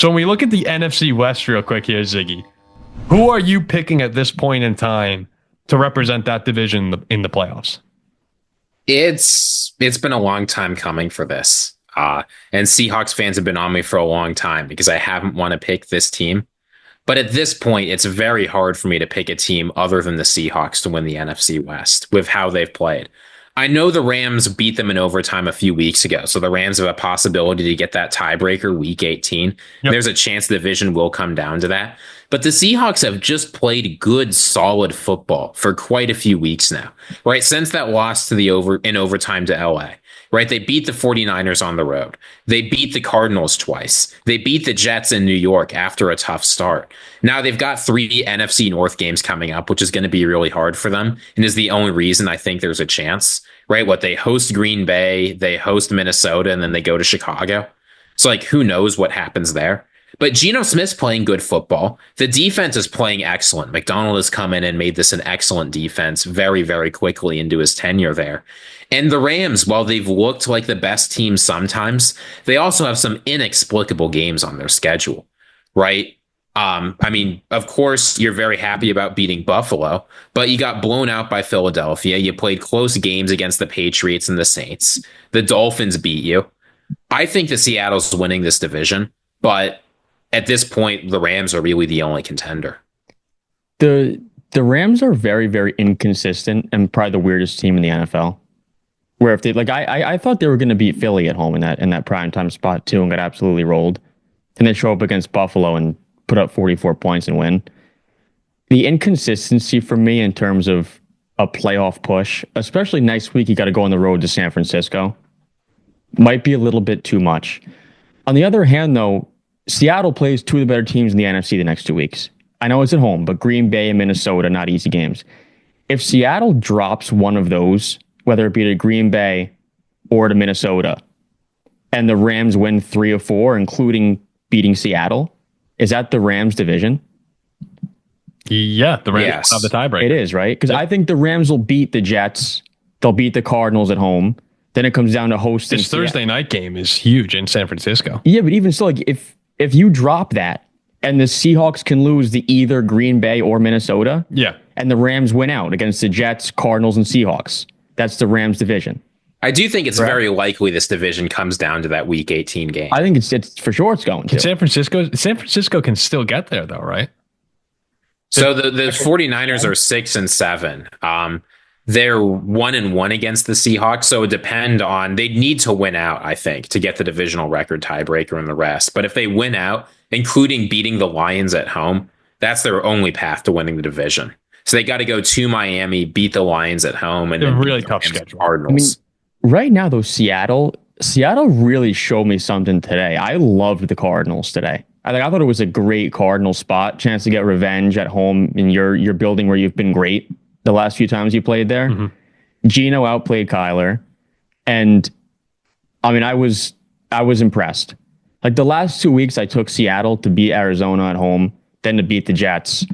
So when we look at the NFC West real quick here, Ziggy, who are you picking at this point in time to represent that division in the playoffs? It's been a long time coming for this. And Seahawks fans have been on me for a long time because I haven't want to pick this team. But at this point, it's very hard for me to pick a team other than the Seahawks to win the NFC West with how they've played. I know the Rams beat them in overtime a few weeks ago, so the Rams have a possibility to get that tiebreaker week 18. Yep. There's a chance the division will come down to that. But the Seahawks have just played good, solid football for quite a few weeks now, right? Since that loss to in overtime to LA, right? They beat the 49ers on the road. They beat the Cardinals twice. They beat the Jets in New York after a tough start. Now they've got 3 NFC North games coming up, which is going to be really hard for them and is the only reason I think there's a chance, right? They host Green Bay, they host Minnesota, and then they go to Chicago. So who knows what happens there? But Geno Smith's playing good football. The defense is playing excellent. McDonald has come in and made this an excellent defense very, very quickly into his tenure there. And the Rams, while they've looked like the best team sometimes, they also have some inexplicable games on their schedule, right? Of course, you're very happy about beating Buffalo, but you got blown out by Philadelphia. You played close games against the Patriots and the Saints. The Dolphins beat you. I think the Seattle's winning this division, but at this point, the Rams are really the only contender. The Rams are very, very inconsistent and probably the weirdest team in the NFL. Where if they I thought they were going to beat Philly at home in that primetime spot too and got absolutely rolled, and then show up against Buffalo and put up 44 points and win. The inconsistency for me in terms of a playoff push, especially next week, you got to go on the road to San Francisco, might be a little bit too much. On the other hand, though, Seattle plays 2 of the better teams in the NFC the next 2 weeks. I know it's at home, but Green Bay and Minnesota, not easy games. If Seattle drops one of those, whether it be to Green Bay or to Minnesota, and the Rams win 3 of 4, including beating Seattle, is that the Rams division? Yeah, the Rams have the tiebreaker. It is, right? Because I think the Rams will beat the Jets. They'll beat the Cardinals at home. Then it comes down to hosting. This Thursday night game is huge in San Francisco. Yeah, but even so, if you drop that and the Seahawks can lose to either Green Bay or Minnesota, and the Rams win out against the Jets, Cardinals, and Seahawks, that's the Rams division. I do think it's very likely this division comes down to that Week 18 game. I think it's for sure it's going to. San Francisco can still get there, though, right? So the 49ers are 6-7. They're 1-1 against the Seahawks, so it depend on. They need to win out, I think, to get the divisional record tiebreaker and the rest. But if they win out, including beating the Lions at home, that's their only path to winning the division. So they got to go to Miami, beat the Lions at home, and they're then really tough schedule. Cardinals. Right now, though, Seattle really showed me something today. I loved the Cardinals today. I thought it was a great Cardinal spot, chance to get revenge at home in your building where you've been great the last few times you played there. Mm-hmm. Geno outplayed Kyler, and I was impressed. The last 2 weeks, I took Seattle to beat Arizona at home, then to beat the Jets.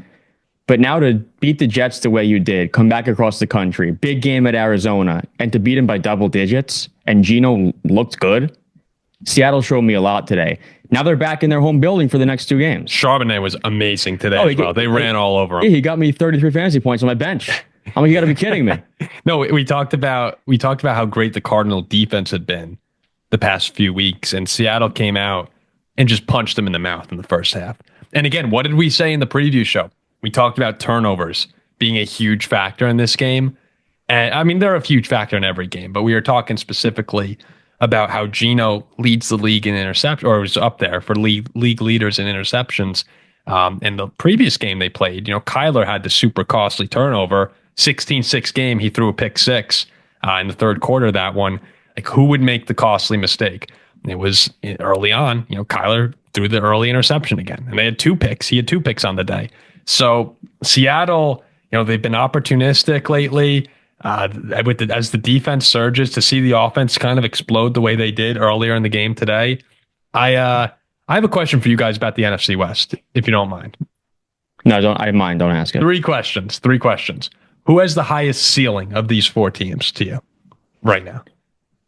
But now to beat the Jets the way you did, come back across the country, big game at Arizona, and to beat them by double digits, and Geno looked good, Seattle showed me a lot today. Now they're back in their home building for the next 2 games. Charbonnet was amazing today as well. They ran all over him. Yeah, he got me 33 fantasy points on my bench. You got to be kidding me. No, we talked about how great the Cardinal defense had been the past few weeks, and Seattle came out and just punched them in the mouth in the first half. And again, what did we say in the preview show? We talked about turnovers being a huge factor in this game. And they're a huge factor in every game, but we were talking specifically about how Geno leads the league in interceptions, or was up there for league leaders in interceptions. In the previous game they played, Kyler had the super costly turnover, 16-6 game. He threw a pick 6 in the third quarter of that one. Who would make the costly mistake? It was early on, Kyler threw the early interception again, and they had 2 picks. He had 2 picks on the day. So Seattle, they've been opportunistic lately. As the defense surges, to see the offense kind of explode the way they did earlier in the game today. I have a question for you guys about the NFC West, if you don't mind. No, don't. I mind. Don't ask it. 3 questions. Who has the highest ceiling of these 4 teams to you right now?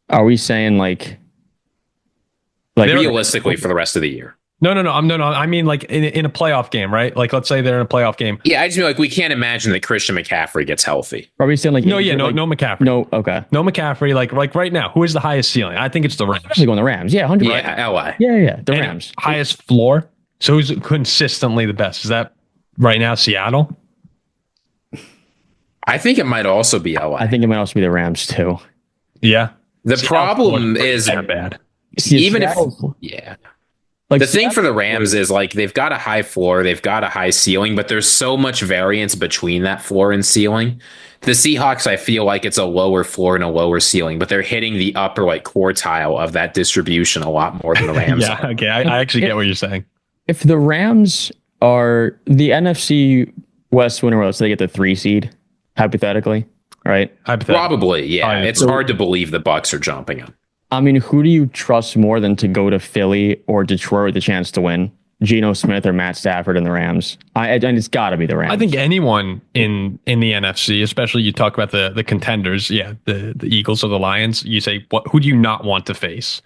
Are we saying like realistically for the rest of the year? No. I mean, like in a playoff game, right? Like, let's say they're in a playoff game. Yeah, I just mean like we can't imagine that Christian McCaffrey gets healthy. Are we saying like No McCaffrey. No, okay. No McCaffrey. Like right now, who is the highest ceiling? I think it's the Rams. Especially going the Rams. Yeah, 100%. Yeah, LA. Yeah, the And Rams. highest floor. So who's consistently the best? Is that right now Seattle? I think it might also be LA. I think it might also be the Rams too. Yeah. The problem is that bad. even if Seattle, yeah. like The thing for the Rams is like they've got a high floor, they've got a high ceiling, but there's so much variance between that floor and ceiling. The Seahawks, I feel like it's a lower floor and a lower ceiling, but they're hitting the upper like quartile of that distribution a lot more than the Rams. Yeah, okay. I actually get what you're saying. if the Rams are the NFC West winner, so they get the 3 seed, hypothetically, right? Probably, yeah. It's So- hard to believe the Bucks are jumping them. I mean, who do you trust more than to go to Philly or Detroit with the chance to win? Geno Smith or Matt Stafford and the Rams? And it's got to be the Rams. I think anyone in the NFC, especially you talk about the contenders, the Eagles or the Lions, you say, who do you not want to face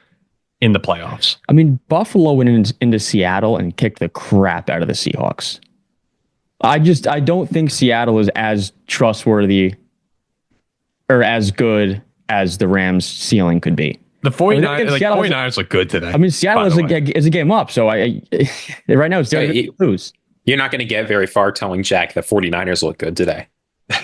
in the playoffs? I mean, Buffalo went into Seattle and kicked the crap out of the Seahawks. I don't think Seattle is as trustworthy or as good as the Rams ceiling could be. The 49ers look good today. I mean, Seattle is a game up, so right now it's to lose. You're not going to get very far telling Jack the 49ers look good today. I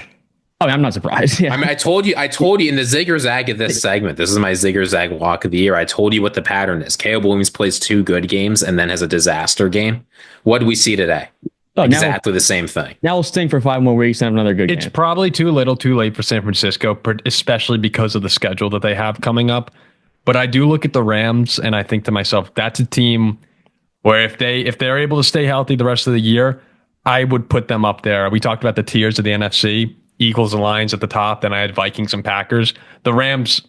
mean, I'm not surprised. Yeah. I mean, I told you in the Zigger Zag of this segment, this is my Zigger Zag walk of the year. I told you what the pattern is. Caleb Williams plays 2 good games and then has a disaster game. What do we see today? Exactly the same thing. Now we'll stink for 5 more weeks and have another good game. It's probably too little, too late for San Francisco, especially because of the schedule that they have coming up. But I do look at the Rams and I think to myself, that's a team where if they're able to stay healthy the rest of the year, I would put them up there. We talked about the tiers of the NFC, Eagles and Lions at the top. Then I had Vikings and Packers. The Rams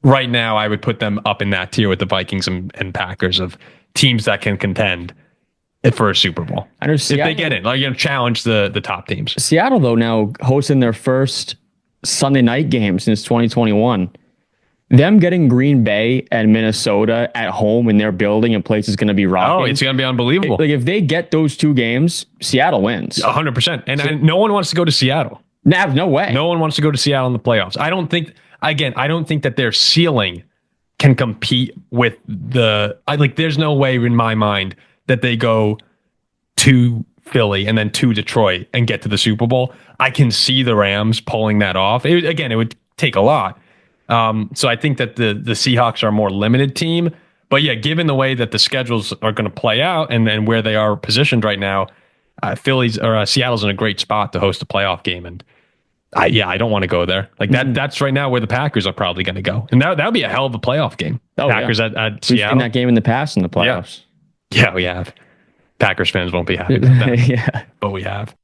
right now, I would put them up in that tier with the Vikings and Packers of teams that can contend for a Super Bowl. I know if they get in, challenge the top teams. Seattle, though, now hosting their first Sunday night game since 2021. Them getting Green Bay and Minnesota at home in their building and place is going to be rocking. Oh, it's going to be unbelievable. If they get those 2 games, Seattle wins. 100%. And no one wants to go to Seattle. No way. No one wants to go to Seattle in the playoffs. I don't think that their ceiling can compete with there's no way in my mind that they go to Philly and then to Detroit and get to the Super Bowl. I can see the Rams pulling that off. It would take a lot. So I think that the Seahawks are a more limited team. But yeah, given the way that the schedules are going to play out and then where they are positioned right now, Seattle's in a great spot to host a playoff game. And I don't want to go there. Like that's right now where the Packers are probably going to go. And that would be a hell of a playoff game. Packers at Seattle. We've seen that game in the past in the playoffs. Yeah, we have. Packers fans won't be happy about that. Yeah. But we have.